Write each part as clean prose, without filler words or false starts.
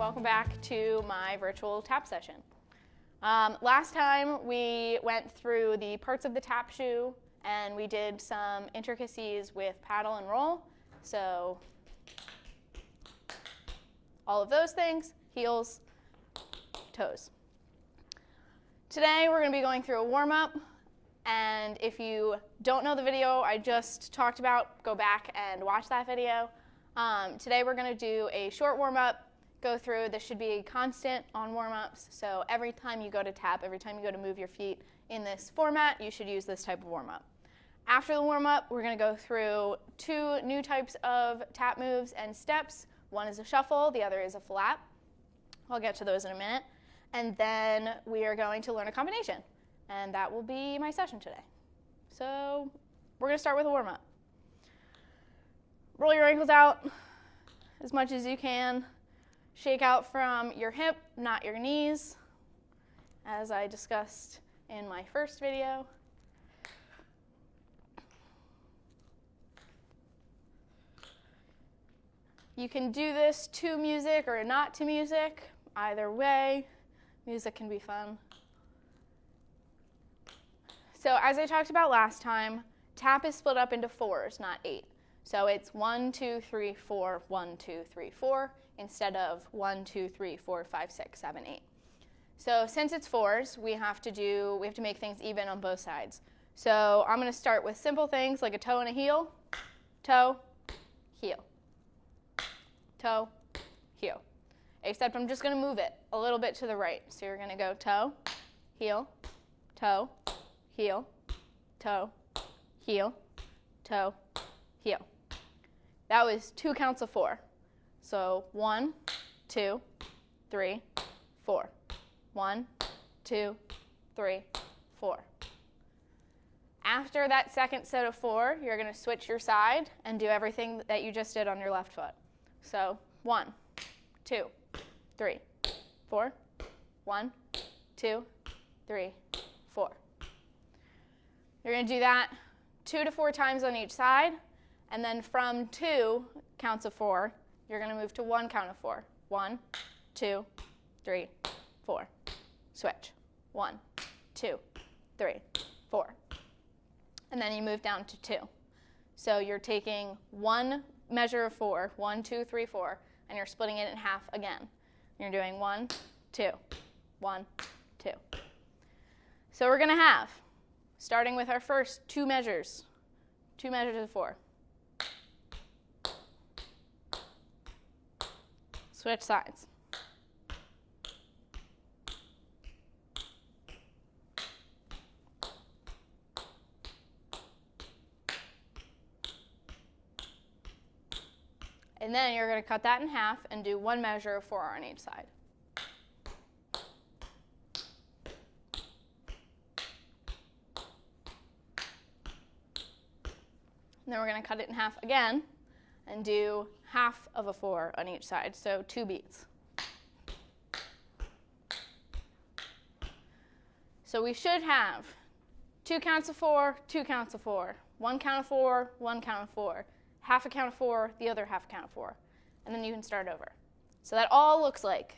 welcome back to my virtual tap session. Last time we went through the parts of the tap shoe and we did some intricacies with paddle and roll. So all of those things, heels, toes. Today we're going to be going through a warm-up, and if you don't know the video I just talked about, go back and watch that video. Today we're going to do a short warm-up, go through. This should be a constant on warm-ups, so every time you go to tap, every time you go to move your feet in this format, you should use this type of warm-up. After the warm-up, we're going to go through two new types of tap moves and steps. One is a shuffle, the other is a flap. I'll get to those in a minute. And then we are going to learn a combination, and that will be my session today. So we're going to start with a warm-up. Roll your ankles out as much as you can. Shake out from your hip, not your knees, as I discussed in my first video. You can do this to music or not to music. Either way, music can be fun. So as I talked about last time, tap is split up into fours, not 8. So it's 1, 2, 3, 4, 1, 2, 3, 4, instead of 1, 2, 3, 4, 5, 6, 7, 8. So since it's fours, we have to make things even on both sides. So I'm going to start with simple things like a toe and a heel, toe, heel, toe, heel. Except I'm just going to move it a little bit to the right. So you're going to go toe, heel, toe, heel, toe, heel, toe, heel. That was 2 counts of 4. So 1, 2, 3, 4. 1, 2, 3, 4. After that second set of 4, you're going to switch your side and do everything that you just did on your left foot. So 1, 2, 3, 4. 1, 2, 3, 4. You're going to do that 2 to 4 times on each side, and then from 2 counts of 4, you're going to move to 1 count of 4. 1, 2, 3, 4. Switch. 1, 2, 3, 4. And then you move down to 2. So you're taking one measure of 4, 1, 2, 3, 4, and you're splitting it in half again. You're doing 1, 2, 1, 2. So we're going to have, starting with our first 2 measures of 4. Switch sides. And then you're going to cut that in half and do 1 measure of 4 on each side. And then we're going to cut it in half again and do half of a 4 on each side, so 2 beats. So we should have 2 counts of 4, 2 counts of 4, 1 count of 4, 1 count of 4, half a count of 4, the other half a count of 4, and then you can start over. So that all looks like.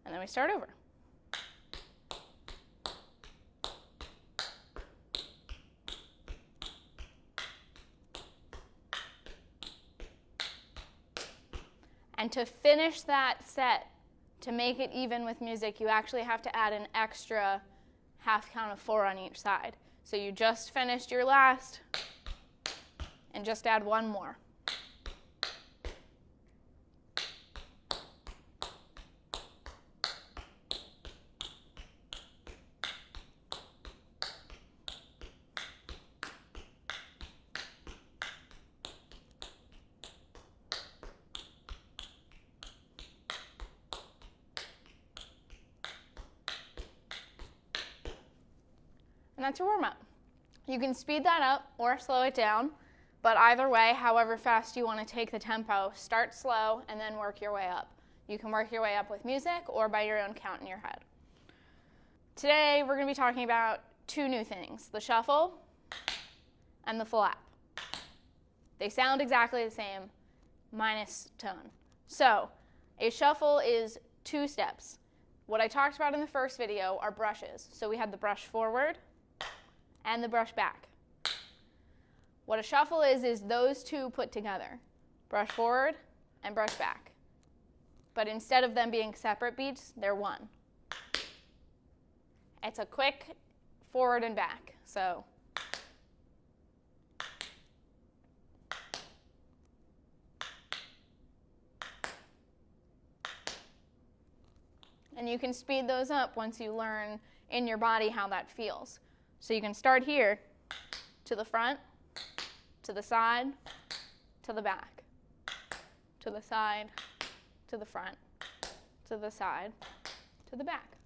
And then we start over. And to finish that set, to make it even with music, you actually have to add an extra half count of 4 on each side. So you just finished your last, and just add 1 more. And that's your warm-up. You can speed that up or slow it down, but either way, however fast you want to take the tempo, start slow and then work your way up. You can work your way up with music or by your own count in your head. Today we're going to be talking about two new things, the shuffle and the flap. They sound exactly the same, minus tone. So a shuffle is 2 steps. What I talked about in the first video are brushes. So we had the brush forward and the brush back. What a shuffle is those two put together, brush forward and brush back. But instead of them being separate beats, they're one. It's a quick forward and back. So and you can speed those up once you learn in your body how that feels. So you can start here, to the front, to the side, to the back, to the side, to the front, to the side, to the back.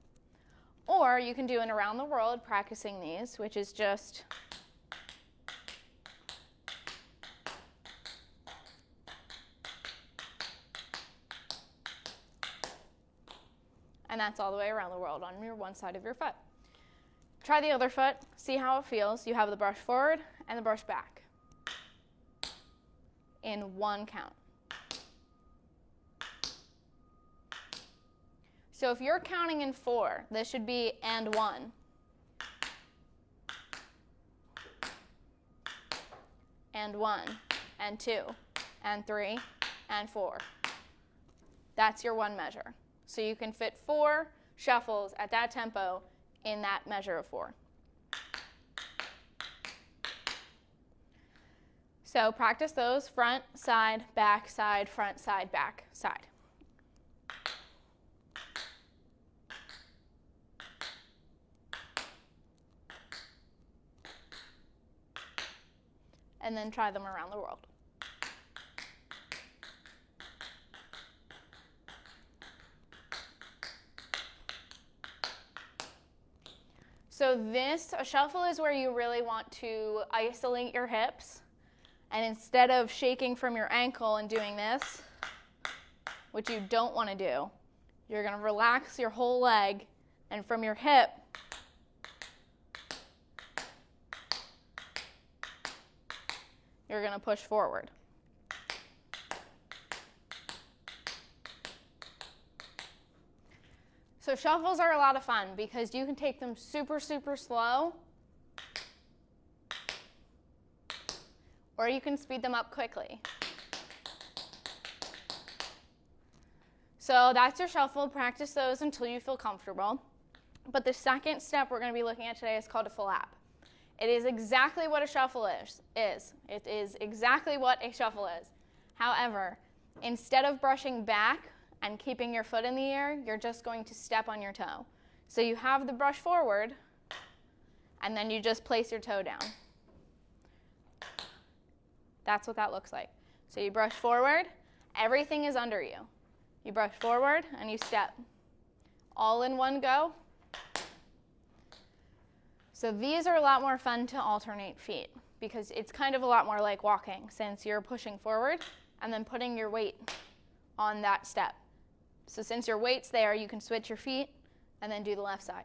Or you can do an around the world practicing these, which is just and that's all the way around the world on your one side of your foot. Try the other foot, see how it feels. You have the brush forward and the brush back in one count. So if you're counting in 4, this should be and 1. And 1, and 2, and 3, and 4. That's your one measure. So you can fit 4 shuffles at that tempo in that measure of 4. So practice those: front, side, front, side, back, side. And then try them around the world. So a shuffle is where you really want to isolate your hips. And instead of shaking from your ankle and doing this, which you don't want to do, you're going to relax your whole leg, and from your hip, you're going to push forward. So shuffles are a lot of fun because you can take them super, super slow, or you can speed them up quickly. So that's your shuffle. Practice those until you feel comfortable. But the second step we're going to be looking at today is called a flap. It is exactly what a shuffle is. It is exactly what a shuffle is. However, instead of brushing back and keeping your foot in the air, you're just going to step on your toe. So you have the brush forward, and then you just place your toe down. That's what that looks like. So you brush forward, everything is under you. You brush forward and you step. All in one go. So these are a lot more fun to alternate feet because it's kind of a lot more like walking, since you're pushing forward and then putting your weight on that step. So since your weight's there, you can switch your feet and then do the left side.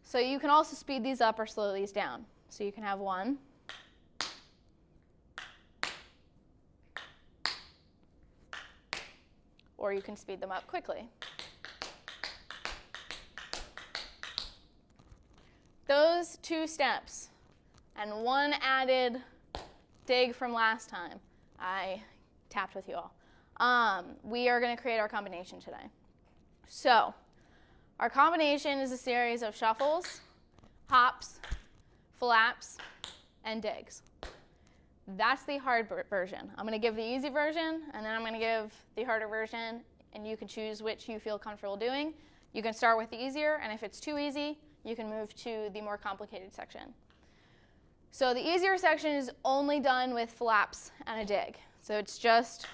So you can also speed these up or slow these down. So you can have 1, or you can speed them up quickly. Those 2 steps and 1 added dig from last time, I tapped with you all. We are going to create our combination today. So our combination is a series of shuffles, hops, flaps, and digs. That's the hard version. I'm going to give the easy version, and then I'm going to give the harder version, and you can choose which you feel comfortable doing. You can start with the easier, and if it's too easy, you can move to the more complicated section. So the easier section is only done with flaps and a dig. So it's just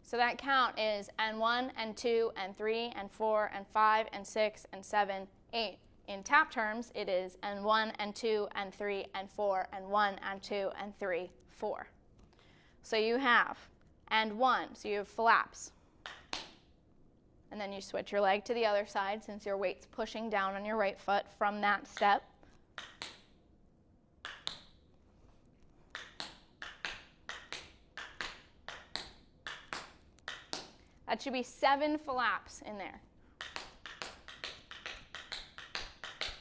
so that count is N1, N2, N3, N4, N5, N6, N7, 8. In tap terms, it is N1, N2, N3, N4, N1, N2, N3, 4. So you have and 1. So you have flaps. And then you switch your leg to the other side since your weight's pushing down on your right foot from that step. That should be 7 flaps in there.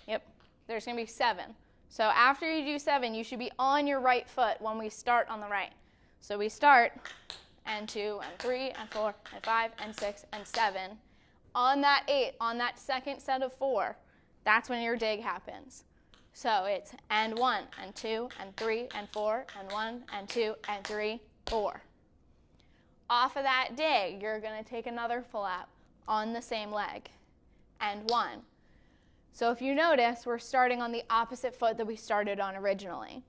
Yep, there's going to be 7. So after you do 7, you should be on your right foot when we start on the right. So we start, and 2, and 3, and 4, and 5, and 6, and 7. On that 8, on that second set of 4, that's when your dig happens. So it's and 1, and 2, and 3, and 4, and 1, and 2, and 3, 4. Off of that dig, you're going to take another flap on the same leg, and 1. So if you notice, we're starting on the opposite foot that we started on originally.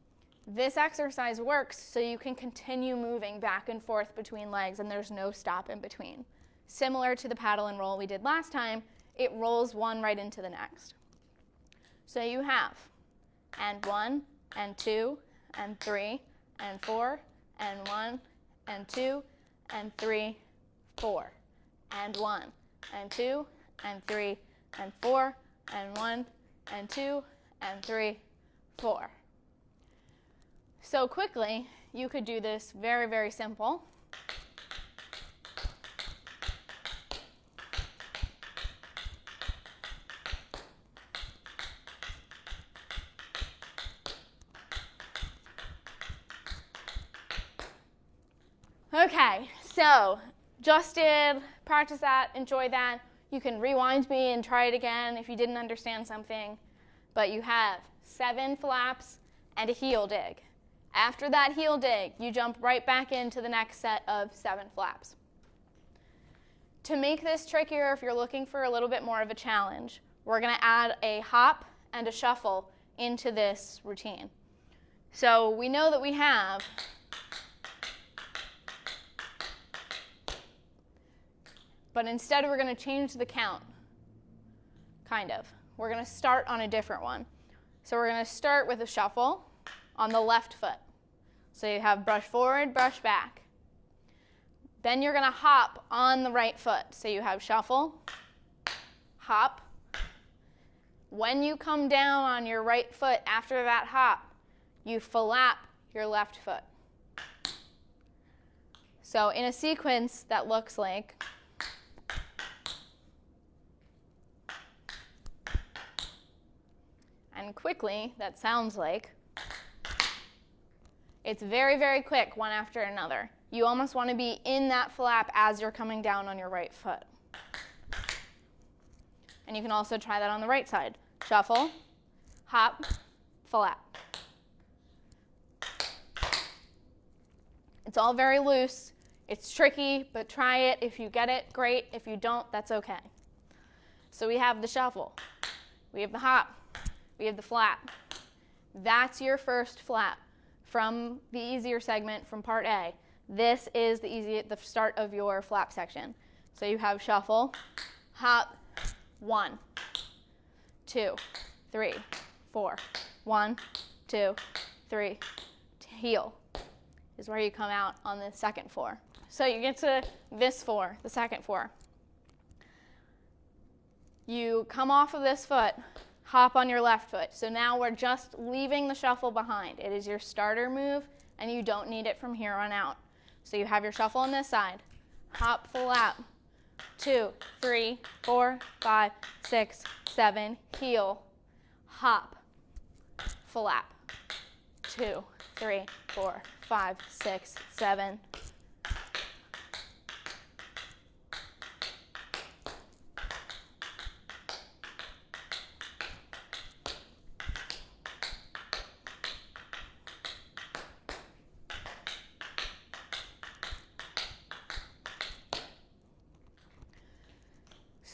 This exercise works so you can continue moving back and forth between legs and there's no stop in between. Similar to the paddle and roll we did last time, it rolls one right into the next. So you have and 1, and 2, and 3, and 4, and 1, and 2, and 3, 4, and 1, and 2, and 3, and 4, and 1, and 2, and 3, 4. So quickly, you could do this very, very simple. Okay, so just did, practice that, enjoy that. You can rewind me and try it again if you didn't understand something. But you have 7 flaps and a heel dig. After that heel dig, you jump right back into the next set of 7 flaps. To make this trickier, if you're looking for a little bit more of a challenge, we're going to add a hop and a shuffle into this routine. So we know that we have but instead we're going to change the count, kind of. We're going to start on a different one. So we're going to start with a shuffle on the left foot. So you have brush forward, brush back. Then you're going to hop on the right foot. So you have shuffle, hop. When you come down on your right foot after that hop, you flap your left foot. So in a sequence that looks like and quickly, that sounds like. It's very, very quick, one after another. You almost want to be in that flap as you're coming down on your right foot. And you can also try that on the right side. Shuffle, hop, flap. It's all very loose. It's tricky, but try it. If you get it, great. If you don't, that's okay. So we have the shuffle. We have the hop. We have the flap. That's your first flap from the easier segment from part A. This is the start of your flap section. So you have shuffle, hop, 1, 2, 3, 4, 1, 2, 3, heel is where you come out on the second 4. So you get to this 4, the second 4. You come off of this foot, hop on your left foot. So now we're just leaving the shuffle behind. It is your starter move, and you don't need it from here on out. So you have your shuffle on this side. Hop, flap, 2, 3, 4, 5, 6, 7, heel, hop, flap, 2, 3, 4, 5, 6, 7.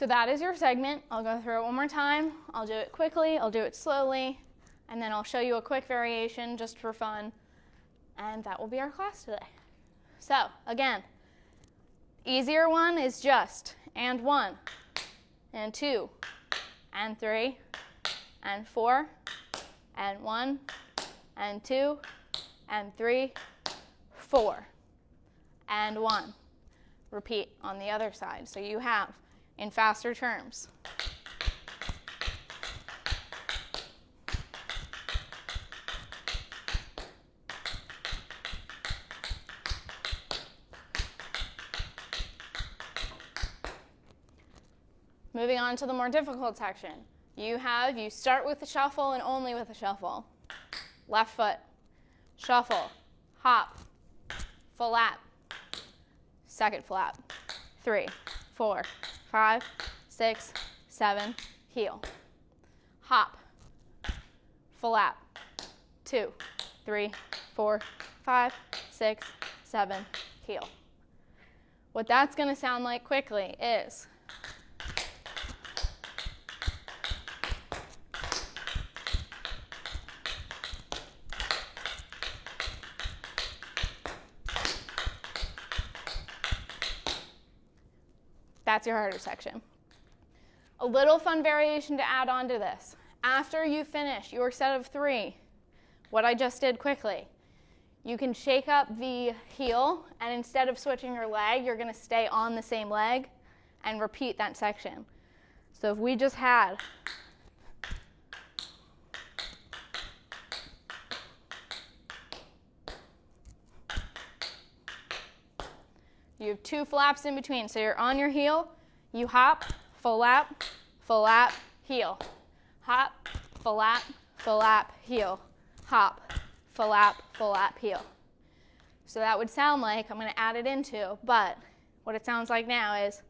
So that is your segment. I'll go through it one more time. I'll do it quickly, I'll do it slowly, and then I'll show you a quick variation just for fun, and that will be our class today. So again, easier one is just and 1, and 2, and 3, and 4, and 1, and 2, and 3, 4. and 1. Repeat on the other side. So you have, in faster terms, moving on to the more difficult section. You start with the shuffle and only with the shuffle. Left foot, shuffle, hop, flap, second flap, 3, 4, 5, 6, 7, heel. Hop, flap, 2, 3, 4, 5, 6, 7, heel. What that's going to sound like quickly is that's your harder section. A little fun variation to add on to this. After you finish your set of 3, what I just did quickly, you can shake up the heel, and instead of switching your leg, you're going to stay on the same leg and repeat that section. So if we just had you have 2 flaps in between. So you're on your heel, you hop, flap, flap, heel. Hop, flap, flap, heel. Hop, flap, flap, heel. So that would sound like, I'm going to add it into, but what it sounds like now is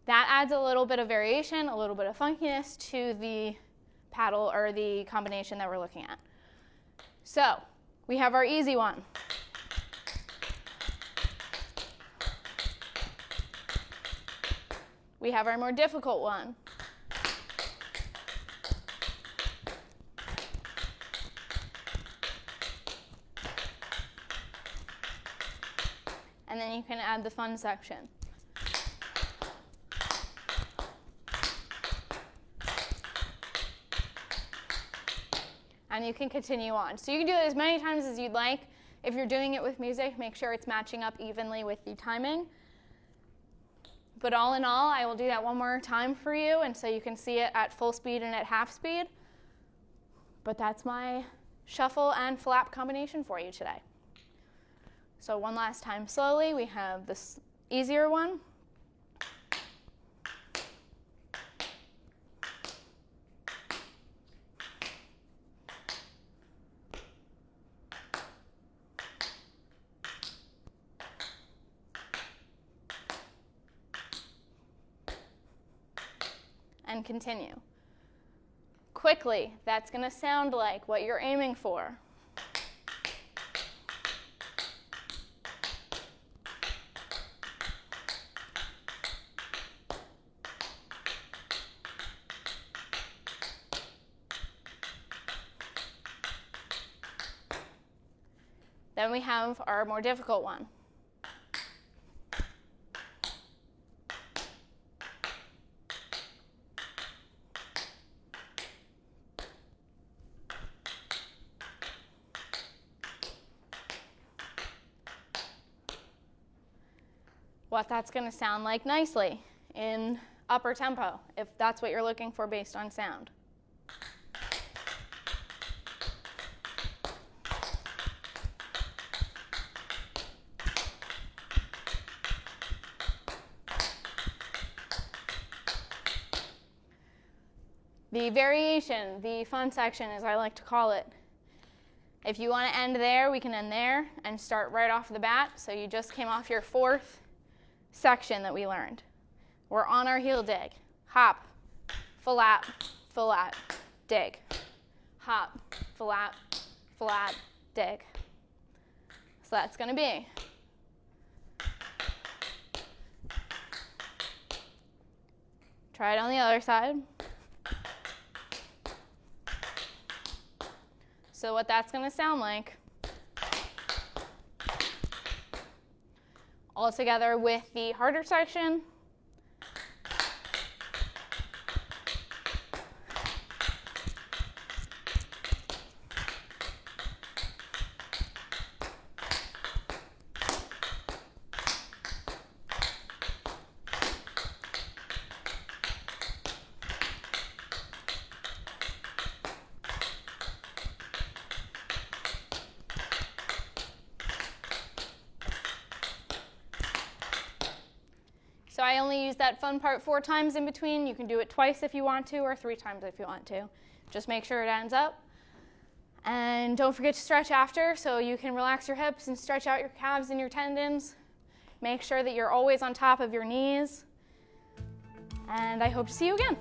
that adds a little bit of variation, a little bit of funkiness to the paddle or the combination that we're looking at. So we have our easy one. We have our more difficult one. And then you can add the fun section. And you can continue on. So you can do it as many times as you'd like. If you're doing it with music, make sure it's matching up evenly with the timing. But all in all, I will do that one more time for you, and so you can see it at full speed and at half speed. But that's my shuffle and flap combination for you today. So one last time slowly, we have this easier one. And continue. Quickly, that's going to sound like what you're aiming for. Then we have our more difficult one. What that's going to sound like nicely in upper tempo, if that's what you're looking for based on sound. The variation, the fun section, as I like to call it. If you want to end there, we can end there and start right off the bat. So you just came off your 4th section that we learned. We're on our heel dig. Hop, flap, flap, dig. Hop, flap, flap, dig. So that's going to be try it on the other side. So what that's going to sound like, all together with the harder section. So I only use that fun part 4 times in between. You can do it twice if you want to, or 3 times if you want to. Just make sure it ends up. And don't forget to stretch after, so you can relax your hips and stretch out your calves and your tendons. Make sure that you're always on top of your knees. And I hope to see you again.